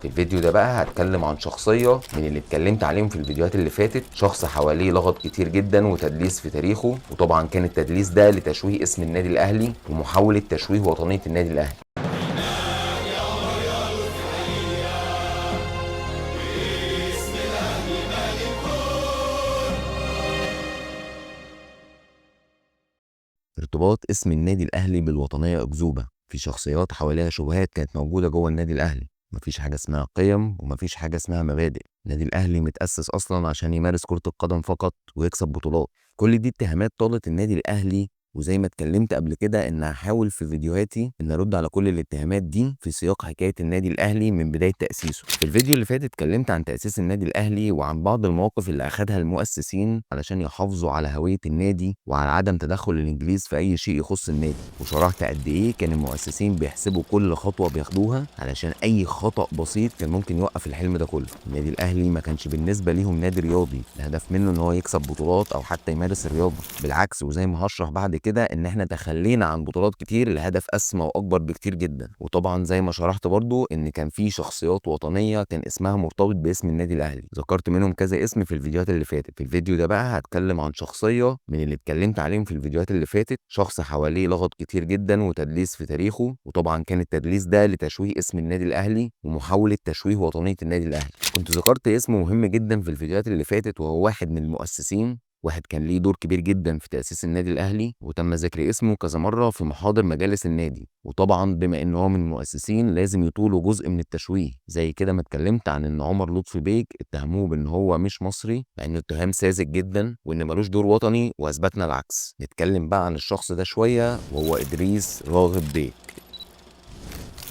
في الفيديو ده بقى هتكلم عن شخصية من اللي اتكلمت عليهم في الفيديوهات اللي فاتت، شخص حواليه لغط كتير جدا وتدليس في تاريخه، وطبعا كان التدليس ده لتشويه اسم النادي الاهلي ومحاولة تشويه وطنية النادي الاهلي. ارتباط اسم النادي الاهلي بالوطنية اكذوبة، في شخصيات حواليها شبهات كانت موجودة جوه النادي الاهلي. مفيش حاجة اسمها قيم ومفيش حاجة اسمها مبادئ. النادي الاهلي متأسس اصلا عشان يمارس كرة القدم فقط ويكسب بطولات. كل دي اتهامات طالت النادي الاهلي، وزي ما اتكلمت قبل كده ان هحاول في فيديوهاتي ان ارد على كل الاتهامات دي في سياق حكايه النادي الاهلي من بدايه تاسيسه. في الفيديو اللي فات اتكلمت عن تاسيس النادي الاهلي وعن بعض المواقف اللي اخدها المؤسسين علشان يحافظوا على هويه النادي وعلى عدم تدخل الانجليز في اي شيء يخص النادي، وشرحت قد ايه كان المؤسسين بيحسبوا كل خطوه بياخدوها علشان اي خطا بسيط كان ممكن يوقف الحلم ده كله. النادي الاهلي ما كانش بالنسبه ليهم نادي رياضي الهدف منه ان هو يكسب بطولات او حتى يمارس الرياضه، بالعكس، وزي ما هشرح بعد كده ان احنا تخلينا عن بطولات كتير لهدف اسمى واكبر بكتير جدا. وطبعا زي ما شرحت برضو ان كان في شخصيات وطنيه كان اسمها مرتبط باسم النادي الاهلي، ذكرت منهم كذا اسم في الفيديوهات اللي فاتت. في الفيديو ده بقى هتكلم عن شخصيه من اللي اتكلمت عليهم في الفيديوهات اللي فاتت، شخص حواليه لغط كتير جدا وتدليس في تاريخه، وطبعا كان التدليس ده لتشويه اسم النادي الاهلي ومحاوله تشويه وطنيه النادي الاهلي. كنت ذكرت اسم مهم جدا في الفيديوهات اللي فاتت، وهو واحد من المؤسسين، واحد كان ليه دور كبير جدا في تأسيس النادي الأهلي وتم ذكر اسمه كذا مرة في محاضر مجالس النادي. وطبعا بما إن هو من المؤسسين لازم يطولوا جزء من التشويه، زي كده ما اتكلمت عن إن عمر لطفي بيك اتهموه بإن هو مش مصري، مع إنه اتهام ساذج جدا وإن ملوش دور وطني، وأثبتنا العكس. نتكلم بقى عن الشخص ده شوية، وهو إدريس راغب بيك.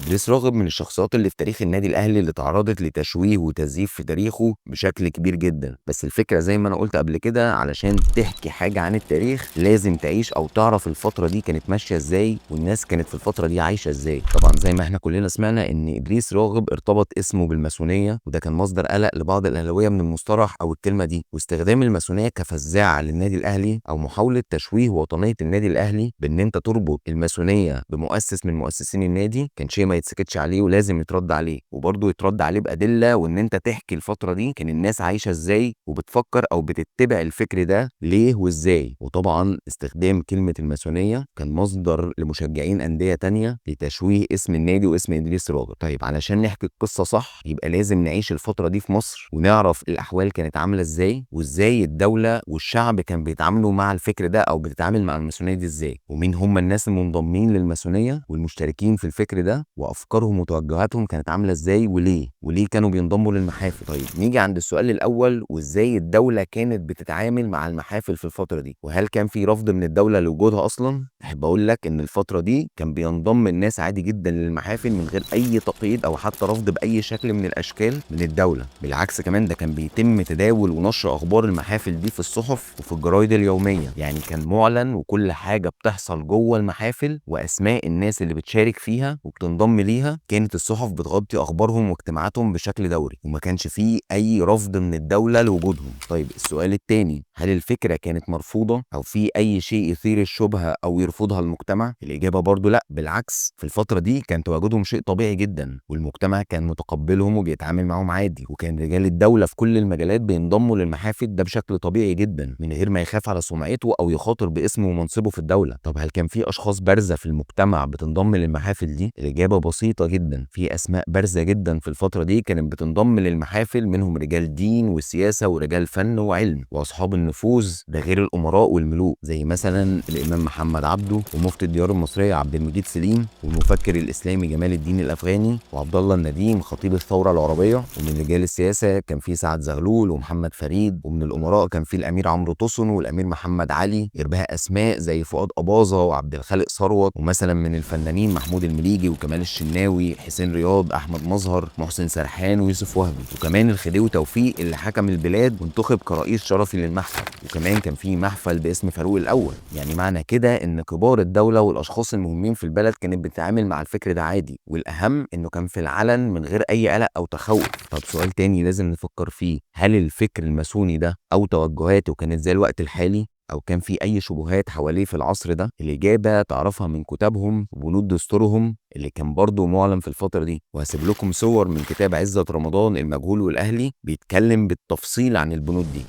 إدريس راغب من الشخصيات اللي في تاريخ النادي الأهلي اللي تعرضت لتشويه وتزييف في تاريخه بشكل كبير جدا، بس الفكرة زي ما أنا قلت قبل كده علشان تحكي حاجة عن التاريخ لازم تعيش أو تعرف الفترة دي كانت ماشية إزاي والناس كانت في الفترة دي عايشة إزاي. طبعا زي ما إحنا كلنا سمعنا إن إدريس راغب ارتبط اسمه بالماسونية، وده كان مصدر قلق لبعض الأهلاوية من المصطلح أو الكلمة دي، واستخدام الماسونية كفزاعة للنادي الأهلي أو محاولة تشويه وطنية النادي الأهلي بإن أنت تربط الماسونية بمؤسس من مؤسسين النادي كان شيء ما يتسكتش عليه ولازم يترد عليه، وبرضه يترد عليه بأدلة، وإن أنت تحكي الفترة دي كان الناس عايشة إزاي وبتفكر أو بتتبع الفكر ده ليه وإزاي. وطبعا استخدام كلمة الماسونية كان مصدر لمشجعين أندية تانية لتشويه اسم النادي واسم إدريس راغب. طيب علشان نحكي القصة صح يبقى لازم نعيش الفترة دي في مصر ونعرف الأحوال كانت عاملة إزاي، وإزاي الدولة والشعب كان بيتعاملوا مع الفكر ده أو بتتعامل مع الماسونية دي إزاي، ومين هم الناس المنضمين للماسونية والمشتركين في الفكر ده، وافكارهم وتوجهاتهم كانت عامله ازاي وليه كانوا بينضموا للمحافل. طيب نيجي عند السؤال الاول، وازاي الدوله كانت بتتعامل مع المحافل في الفتره دي، وهل كان في رفض من الدوله لوجودها اصلا؟ احب اقول لك ان الفتره دي كان بينضم الناس عادي جدا للمحافل من غير اي تقييد او حتى رفض باي شكل من الاشكال من الدوله، بالعكس كمان ده كان بيتم تداول ونشر اخبار المحافل دي في الصحف وفي الجرايد اليوميه، يعني كان معلن وكل حاجه بتحصل جوه المحافل واسماء الناس اللي بتشارك فيها وبتنضم ليها كانت الصحف بتغطي اخبارهم واجتماعاتهم بشكل دوري، وما كانش فيه اي رفض من الدوله لوجودهم. طيب السؤال التاني، هل الفكره كانت مرفوضه او في اي شيء يثير الشبهه او يرفضها المجتمع؟ الاجابه برضو لا، بالعكس، في الفتره دي كان تواجدهم شيء طبيعي جدا والمجتمع كان متقبلهم وبيتعامل معاهم عادي، وكان رجال الدوله في كل المجالات بينضموا للمحافل ده بشكل طبيعي جدا من غير ما يخاف على سمعته او يخاطر باسمه ومنصبه في الدوله. طب هل كان في اشخاص بارزه في المجتمع بتنضم للمحافل دي؟ الاجابه بسيطه جدا، في اسماء بارزه جدا في الفتره دي كانت بتنضم للمحافل، منهم رجال دين وسياسه ورجال فن وعلم واصحاب النفوذ، ده غير الامراء والملوك زي مثلا الامام محمد عبده ومفتي الديار المصريه عبد المجيد سليم والمفكر الاسلامي جمال الدين الافغاني وعبد الله النديم خطيب الثوره العربيه. ومن رجال السياسه كان في سعد زغلول ومحمد فريد، ومن الامراء كان في الامير عمرو طوسن والامير محمد علي، غير اسماء زي فؤاد اباظه وعبد الخالق ثروت. ومثلا من الفنانين محمود المليجي وكمال الشناوي، حسين رياض، احمد مظهر، محسن سرحان ويوسف وهبي، وكمان الخديوي توفيق اللي حكم البلاد وانتخب كرئيس شرفي للمحفل. وكمان كان في محفل باسم فاروق الاول. يعني معنى كده ان كبار الدوله والاشخاص المهمين في البلد كانت بتتعامل مع الفكر ده عادي، والاهم انه كان في العلن من غير اي قلق او تخوف. طب سؤال تاني لازم نفكر فيه، هل الفكر الماسوني ده او توجهاته كانت زي الوقت الحالي؟ أو كان في أي شبهات حواليه في العصر ده؟ الإجابة تعرفها من كتابهم وبنود دستورهم اللي كان برضه معلن في الفترة دي. وهسيب لكم صور من كتاب عزة رمضان المجهول والأهلي بيتكلم بالتفصيل عن البنود دي.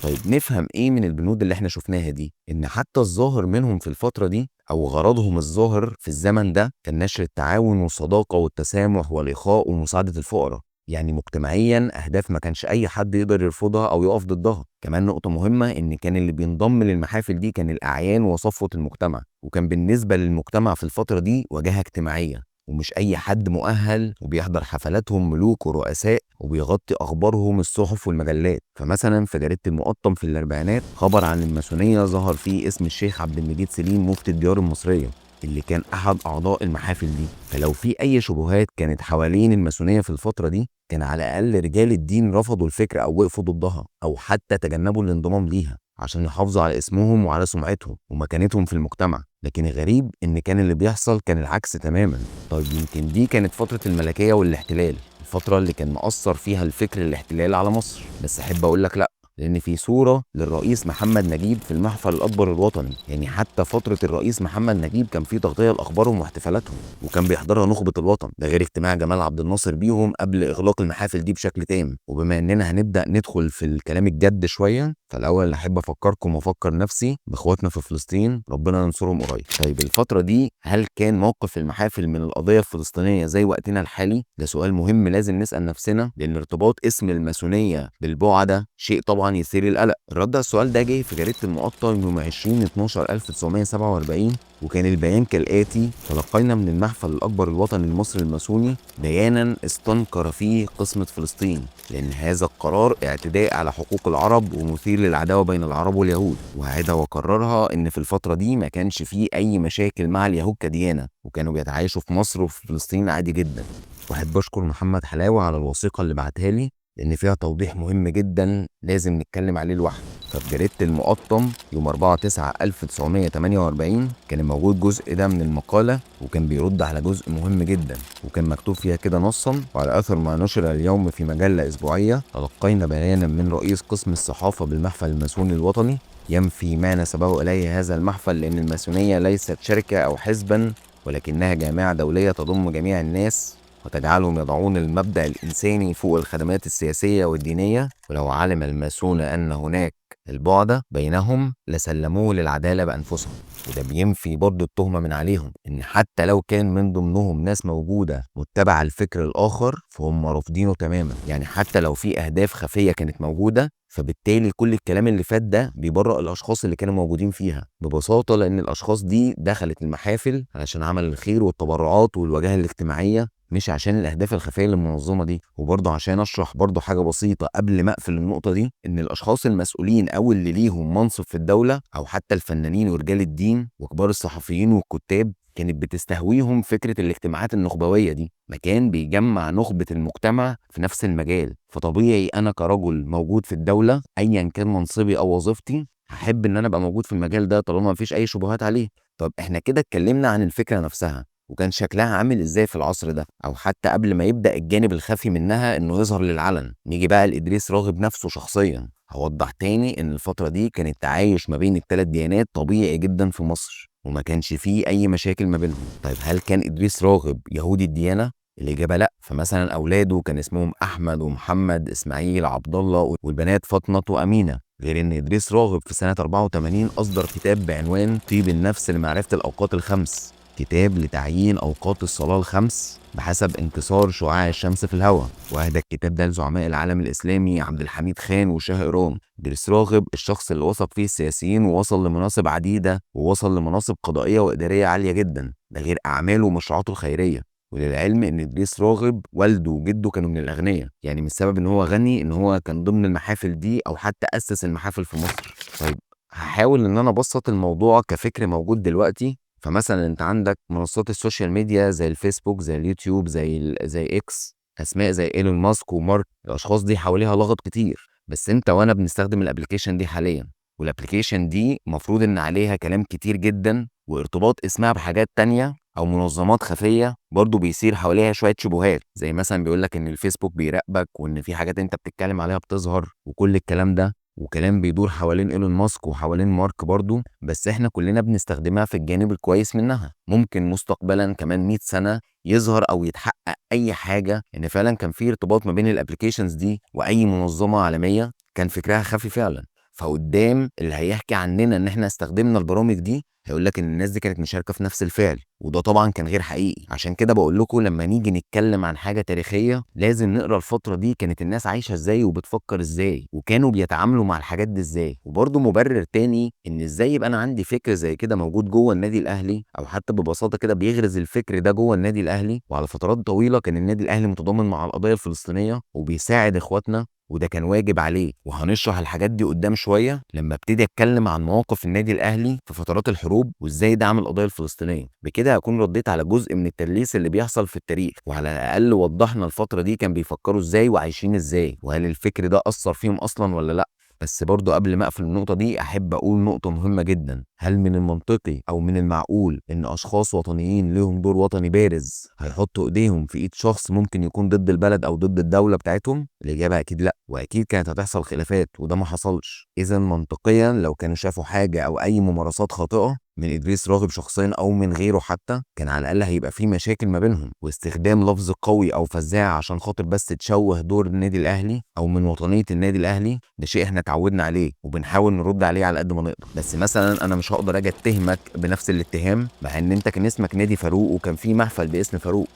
طيب نفهم ايه من البنود اللي احنا شفناها دي؟ ان حتى الظاهر منهم في الفترة دي او غرضهم الظاهر في الزمن ده كان نشر التعاون والصداقة والتسامح والاخاء ومساعدة الفقراء. يعني مجتمعيا اهداف ما كانش اي حد يقدر يرفضها او يقف ضدها. كمان نقطة مهمة ان كان اللي بينضم للمحافل دي كان الاعيان وصفوة المجتمع، وكان بالنسبة للمجتمع في الفترة دي واجهة اجتماعية، ومش اي حد مؤهل وبيحضر حفلاتهم ملوك ورؤساء وبيغطي اخبارهم الصحف والمجلات. فمثلا في جريده المقطم في الاربعينات خبر عن الماسونيه ظهر فيه اسم الشيخ عبد المجيد سليم مفتي الديار المصريه اللي كان احد اعضاء المحافل دي. فلو في اي شبهات كانت حوالين الماسونيه في الفتره دي كان على الاقل رجال الدين رفضوا الفكره او وقفوا ضدها او حتى تجنبوا الانضمام ليها عشان يحافظوا على اسمهم وعلى سمعتهم ومكانتهم في المجتمع. لكن الغريب ان كان اللي بيحصل كان العكس تماما. طيب يمكن دي كانت فترة الملكية والاحتلال، الفترة اللي كان مأثر فيها الفكر الاحتلال على مصر. بس احب اقول لك لا، لان في صورة للرئيس محمد نجيب في المحفل الاكبر الوطني. يعني حتى فترة الرئيس محمد نجيب كان في تغطية لاخبارهم واحتفالاتهم وكان بيحضرها نخبة الوطن، ده غير اجتماع جمال عبد الناصر بيهم قبل اغلاق المحافل دي بشكل تام. وبما اننا هنبدأ ندخل في الكلام الجد شوية، فالاول احب افكركم وافكر نفسي باخواتنا في فلسطين، ربنا ينصرهم قريب. طيب الفترة دي هل كان موقف المحافل من القضية الفلسطينية زي وقتنا الحالي؟ ده سؤال مهم لازم نسأل نفسنا، لأن ارتباط اسم الماسونية بالبعدة شيء طبعا يثير القلق. الرد على السؤال ده جه في جريدة المقطم يوم 20/12/1947، وكان البيان كالآتي: تلقينا من المحفل الأكبر الوطني المصري الماسوني بيانا استنكر فيه قسمة فلسطين، لأن هذا القرار اعتداء على حقوق العرب ومثير للعداوة بين العرب واليهود. وعاد وكررها إن في الفترة دي ما كانش فيه أي مشاكل مع اليهود كديانة، وكانوا بيتعايشوا في مصر وفي فلسطين عادي جدا. وأحب أشكر محمد حلاوة على الوثيقة اللي بعتها لي لأن فيها توضيح مهم جدا لازم نتكلم عليه لوحده. ففي جريدة المقطم يوم 4/9/1948 كان موجود جزء ده من المقالة، وكان بيرد على جزء مهم جدا، وكان مكتوب فيها كده نصا: وعلى أثر ما نشر اليوم في مجلة أسبوعية تلقينا بيانا من رئيس قسم الصحافة بالمحفل الماسوني الوطني ينفي ما نسبه إليه هذا المحفل، لأن الماسونية ليست شركة أو حزبا ولكنها جامعة دولية تضم جميع الناس وتجعلهم يضعون المبدأ الإنساني فوق الخدمات السياسية والدينية. ولو علم الماسون أن هناك البعد بينهم لسلموه للعدالة بأنفسهم. وده بينفي برضه التهمة من عليهم إن حتى لو كان من ضمنهم ناس موجودة متبعة الفكر الآخر فهم رافضينه تماما. يعني حتى لو في أهداف خفية كانت موجودة، فبالتالي كل الكلام اللي فات ده بيبرئ الأشخاص اللي كانوا موجودين فيها ببساطة، لأن الأشخاص دي دخلت المحافل علشان عمل الخير والتبرعات والواجهة الاجتماعية، مش عشان الاهداف الخفيه للمنظمه دي. وبرضه عشان اشرح برضه حاجه بسيطه قبل ما اقفل النقطه دي، ان الاشخاص المسؤولين او اللي ليهم منصب في الدوله او حتى الفنانين ورجال الدين وكبار الصحفيين والكتاب كانت بتستهويهم فكره الاجتماعات النخبويه دي، مكان بيجمع نخبه المجتمع في نفس المجال. فطبيعي انا كرجل موجود في الدوله ايا كان منصبي او وظيفتي هحب ان انا ابقى موجود في المجال ده طالما مفيش اي شبهات عليه. طب احنا كده اتكلمنا عن الفكره نفسها وكان شكلها عامل ازاي في العصر ده، او حتى قبل ما يبدا الجانب الخفي منها انه يظهر للعلن. نيجي بقى لادريس راغب نفسه شخصيا. هوضح تاني ان الفتره دي كان التعايش ما بين الثلاث ديانات طبيعي جدا في مصر وما كانش فيه اي مشاكل ما بينهم. طيب هل كان ادريس راغب يهودي الديانه؟ الاجابه لا. فمثلا اولاده كان اسمهم احمد ومحمد اسماعيل عبد الله، والبنات فاطمه وامينه. غير ان ادريس راغب في سنه 84 اصدر كتاب بعنوان طيب النفس لمعرفه الاوقات الخمس، كتاب لتعيين أوقات الصلاة الخمس بحسب انكسار شعاع الشمس في الهواء. وأهدى الكتاب ده لزعماء العالم الإسلامي عبد الحميد خان وشاه إيران. إدريس راغب الشخص اللي وثق فيه السياسيين ووصل لمناصب عديدة ووصل لمناصب قضائية وإدارية عالية جدا، ده غير أعماله ومشروعاته الخيرية. وللعلم ان ادريس راغب والده وجده كانوا من الاغنياء، يعني مش سبب ان هو غني ان هو كان ضمن المحافل دي او حتى اسس المحافل في مصر. طيب هحاول ان انا ابسط الموضوع كفكر موجود دلوقتي. فمثلا انت عندك منصات السوشيال ميديا زي الفيسبوك زي اليوتيوب زي اكس، اسماء زي ايلون ماسك ومارك، الاشخاص دي حواليها لغط كتير، بس انت وانا بنستخدم الابلكيشن دي حاليا. والابلكيشن دي مفروض ان عليها كلام كتير جدا وارتباط اسمها بحاجات تانية او منظمات خفيه برضو بيصير حواليها شويه شبهات، زي مثلا بيقول لك ان الفيسبوك بيراقبك وان في حاجات انت بتتكلم عليها بتظهر وكل الكلام ده، وكلام بيدور حوالين ايلون ماسك وحوالين مارك برضو. بس احنا كلنا بنستخدمها في الجانب الكويس منها. ممكن مستقبلا كمان 100 سنه يظهر او يتحقق اي حاجه ان فعلا كان في ارتباط ما بين الابلكيشنز دي واي منظمه عالميه كان فكرها خفي فعلا. فقدام اللي هيحكي عننا ان احنا استخدمنا البرامج دي هيقول لك ان الناس دي كانت مشاركه في نفس الفعل، وده طبعا كان غير حقيقي. عشان كده بقول لكم لما نيجي نتكلم عن حاجه تاريخيه لازم نقرا الفتره دي كانت الناس عايشه ازاي وبتفكر ازاي وكانوا بيتعاملوا مع الحاجات دي ازاي. وبرده مبرر تاني ان ازاي يبقى انا عندي فكر زي كده موجود جوه النادي الاهلي، او حتى ببساطه كده بيغرز الفكر ده جوه النادي الاهلي. وعلى فترات طويله كان النادي الاهلي متضامن مع القضيه الفلسطينيه وبيساعد اخواتنا، وده كان واجب عليه. وهنشرح الحاجات دي قدام شويه لما ابتدي اتكلم عن مواقف النادي الاهلي في فترات الحروب وازاي دعم القضيه الفلسطينيه. بكده هكون رديت على جزء من التدليس اللي بيحصل في التاريخ، وعلى الاقل وضحنا الفتره دي كان بيفكروا ازاي وعايشين ازاي، وهل الفكر ده اثر فيهم اصلا ولا لا. بس برضو قبل ما اقفل النقطة دي أحب أقول نقطة مهمة جدا. هل من المنطقي أو من المعقول إن أشخاص وطنيين لهم دور وطني بارز هيحطوا إيديهم في إيد شخص ممكن يكون ضد البلد أو ضد الدولة بتاعتهم؟ الإجابة أكيد لأ، وأكيد كانت هتحصل خلافات، وده ما حصلش. إذا منطقيا لو كانوا شافوا حاجة أو أي ممارسات خاطئة من إدريس راغب شخصيا أو من غيره حتى، كان على الأقل هيبقى في مشاكل ما بينهم. واستخدام لفظ قوي أو فزاع عشان خاطر بس تشوه دور النادي الأهلي أو من وطنية النادي الأهلي ده شيء احنا اتعودنا عليه وبنحاول نرد عليه على قد ما نقدر. بس مثلا أنا مش هقدر أجي أتهمك بنفس الاتهام مع إن أنت كان اسمك نادي فاروق وكان في محفل باسم فاروق.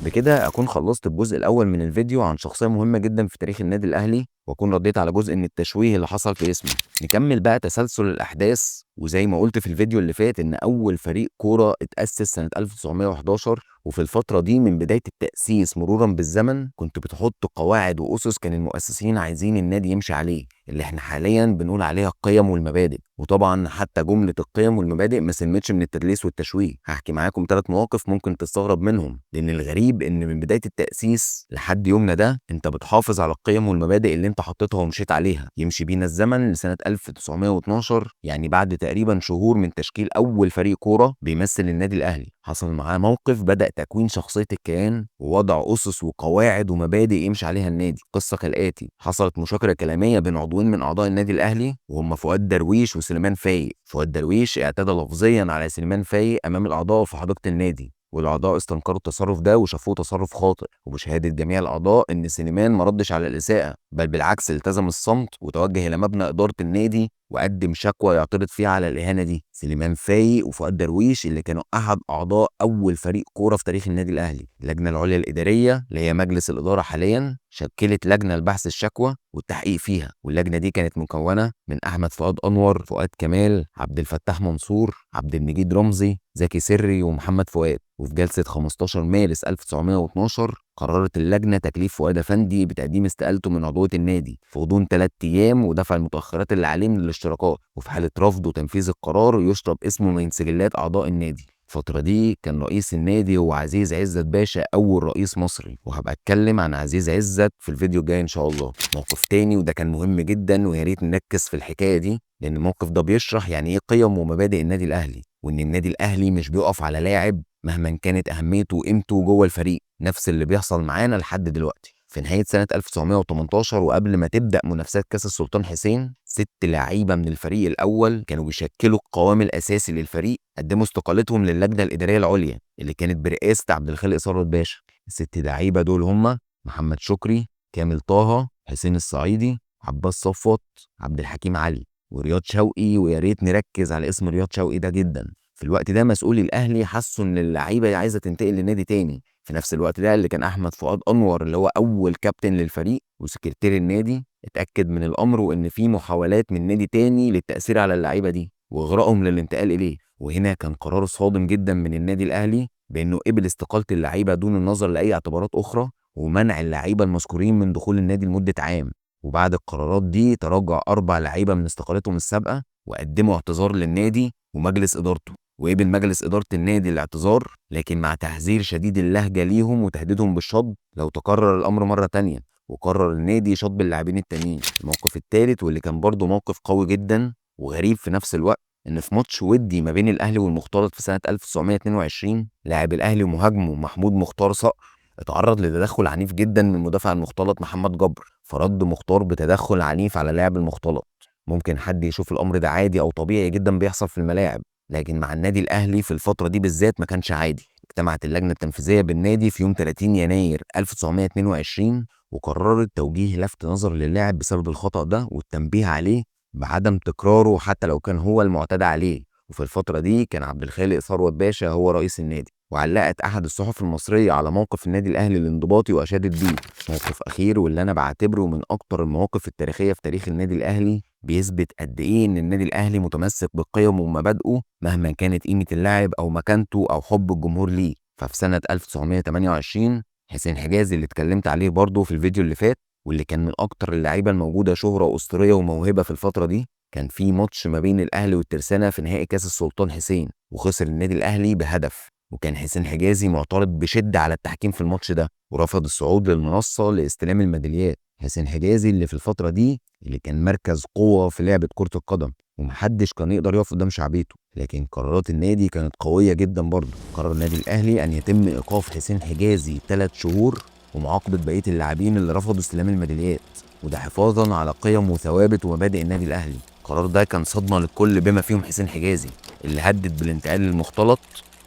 بكده أكون خلصت الجزء الأول من الفيديو عن شخصية مهمة جدا في تاريخ النادي الأهلي، وأكون رديت على جزء من التشويه اللي حصل في اسمه. نكمل بقى تسلسل الأحداث. وزي ما قلت في الفيديو اللي فات إن أول فريق كورة اتأسس سنة 1911، وفي الفترة دي من بداية التأسيس مرورا بالزمن كنت بتحط قواعد وأسس كان المؤسسين عايزين النادي يمشي عليه، اللي احنا حاليا بنقول عليها القيم والمبادئ. وطبعا حتى جملة القيم والمبادئ ما سلمتش من التدليس والتشويه. هحكي معاكم 3 مواقف ممكن تستغرب منهم، لأن الغريب إن من بداية التأسيس لحد يومنا ده أنت بتحافظ على القيم والمبادئ اللي أنت حطيتها ومشيت عليها. يمشي بينا الزمن لسنة 1912، يعني بعد تقريبا شهور من تشكيل أول فريق كورة بيمثل النادي الأهلي. حصل معاه موقف بدأ تكوين شخصية الكيان ووضع أسس وقواعد ومبادئ يمشي عليها النادي. قصة كالآتي: حصلت مشاجرة كلامية بين عضوين من أعضاء النادي الأهلي وهم فؤاد درويش وسليمان فايق. فؤاد درويش اعتدى لفظيا على سليمان فايق أمام الأعضاء في حديقة النادي، والاعضاء استنكروا التصرف ده وشافوه تصرف خاطئ، وبشهاده جميع الاعضاء ان سليمان ما ردش على الاساءه، بل بالعكس التزم الصمت وتوجه الى مبنى اداره النادي وقدم شكوى يعترض فيها على الاهانه دي. سليمان فايق وفؤاد درويش اللي كانوا احد اعضاء اول فريق كوره في تاريخ النادي الاهلي. اللجنه العليا الاداريه اللي هي مجلس الاداره حاليا شكلت لجنه لبحث الشكوى والتحقيق فيها، واللجنه دي كانت مكونه من احمد فؤاد انور، فؤاد كمال، عبد الفتاح منصور، عبد المجيد رمزي، زكي سري، ومحمد فؤاد. وفي جلسة 15 مارس 1912 قررت اللجنة تكليف فؤاد أفندي بتقديم استقالته من عضوية النادي في غضون 3 أيام ودفع المتأخرات اللي عليه من الاشتراكات، وفي حالة رفضه تنفيذ القرار يشطب اسمه من سجلات أعضاء النادي. الفترة دي كان رئيس النادي هو عزيز عزت باشا، أول رئيس مصري، وهبقى أتكلم عن عزيز عزت في الفيديو الجاي إن شاء الله. موقف تاني وده كان مهم جدا ويا ريت نركز في الحكاية دي، لأن الموقف ده بيشرح يعني إيه قيم ومبادئ النادي الأهلي، وإن النادي الأهلي مش بيقف على لاعب مهما كانت أهميته وقيمته جوه الفريق، نفس اللي بيحصل معانا لحد دلوقتي. في نهاية سنة 1918 وقبل ما تبدأ منافسات كأس السلطان حسين، 6 لعيبة من الفريق الأول كانوا بيشكلوا القوام الأساسي للفريق قدموا استقالتهم للجنة الإدارية العليا اللي كانت برئاسة عبد الخالق ثروت باشا. ال6 لعيبة دول هم محمد شكري، كامل طه، حسين الصعيدي، عباس صفوت، عبد الحكيم علي، ورياض شوقي. ويا ريت نركز على اسم رياض شوقي ده جدا. في الوقت ده مسؤولي الاهلي حسوا ان اللعيبه عايزه تنتقل لنادي تاني. في نفس الوقت ده اللي كان احمد فؤاد انور اللي هو اول كابتن للفريق وسكرتير النادي اتاكد من الامر وان في محاولات من نادي تاني للتاثير على اللعيبه دي واغرائهم للانتقال اليه. وهنا كان قرار صادم جدا من النادي الاهلي بانه قبل استقاله اللعيبه دون النظر لاي اعتبارات اخرى ومنع اللعيبه المذكورين من دخول النادي لمده عام. وبعد القرارات دي تراجع 4 لعيبه من استقالتهم السابقه وقدموا اعتذار للنادي ومجلس ادارته، وقبل مجلس إدارة النادي الاعتذار لكن مع تحذير شديد اللهجة ليهم وتهديدهم بالشطب لو تكرر الأمر مرة تانية. وقرر النادي شطب اللاعبين التانيين. الموقف التالت واللي كان برضه موقف قوي جدا وغريب في نفس الوقت، ان في ماتش ودي ما بين الاهلي والمختلط في سنه 1922 لاعب الاهلي ومهاجمه محمود مختار صقر اتعرض لتدخل عنيف جدا من مدافع المختلط محمد جبر، فرد مختار بتدخل عنيف على لاعب المختلط. ممكن حد يشوف الامر ده عادي او طبيعي جدا بيحصل في الملاعب، لكن مع النادي الاهلي في الفتره دي بالذات ما كانش عادي. اجتمعت اللجنه التنفيذيه بالنادي في يوم 30 يناير 1922 وقررت توجيه لفت نظر للاعب بسبب الخطأ ده والتنبيه عليه بعدم تكراره حتى لو كان هو المعتدى عليه. وفي الفترة دي كان عبد الخالق ثروت باشا هو رئيس النادي، وعلقت أحد الصحف المصرية على موقف النادي الأهلي الانضباطي وأشادت بيه. موقف أخير واللي أنا بعتبره من أكتر المواقف التاريخية في تاريخ النادي الأهلي، بيثبت قد إيه إن النادي الأهلي متمسك بقيمه ومبادئه مهما كانت قيمة اللاعب أو مكانته أو حب الجمهور ليه. ففي سنة 1928 حسين حجازي اللي اتكلمت عليه برضه في الفيديو اللي فات، واللي كان من اكتر اللعيبه الموجوده شهره واسطوريه وموهبه في الفتره دي، كان في ماتش ما بين الاهلي والترسانه في نهائي كاس السلطان حسين وخسر النادي الاهلي بهدف. وكان حسين حجازي معترض بشده على التحكيم في الماتش ده ورفض الصعود للمنصه لاستلام الميداليات. حسين حجازي اللي في الفتره دي اللي كان مركز قوه في لعبه كره القدم ومحدش كان يقدر يقف قدام شعبيته، لكن قرارات النادي كانت قويه جدا برضه. قرر النادي الاهلي ان يتم ايقاف حسين حجازي 3 شهور ومعاقبة بقية اللاعبين اللي رفضوا استلام الميداليات، وده حفاظا على قيم وثوابت ومبادئ النادي الأهلي. القرار ده كان صدمة للكل بما فيهم حسين حجازي اللي هدد بالانتقال للمختلط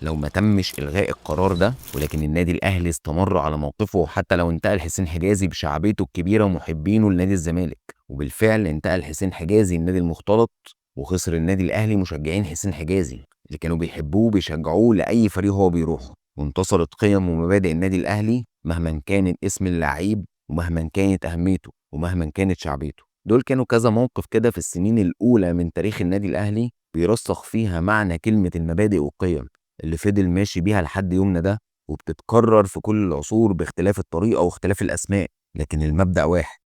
لو ما تمش إلغاء القرار ده، ولكن النادي الأهلي استمر على موقفه حتى لو انتقل حسين حجازي بشعبيته الكبيرة ومحبينه لنادي الزمالك. وبالفعل انتقل حسين حجازي النادي المختلط، وخسر النادي الأهلي مشجعين حسين حجازي اللي كانوا بيحبوه وبيشجعوه لأي فريق هو بيروحه، وانتصرت قيم ومبادئ النادي الأهلي مهما كان اسم اللعيب ومهما كانت أهميته ومهما كانت شعبيته. دول كانوا كذا موقف كده في السنين الأولى من تاريخ النادي الأهلي بيرسخ فيها معنى كلمة المبادئ والقيم اللي فضل ماشي بيها لحد يومنا ده، وبتتكرر في كل العصور باختلاف الطريقة واختلاف الأسماء، لكن المبدأ واحد.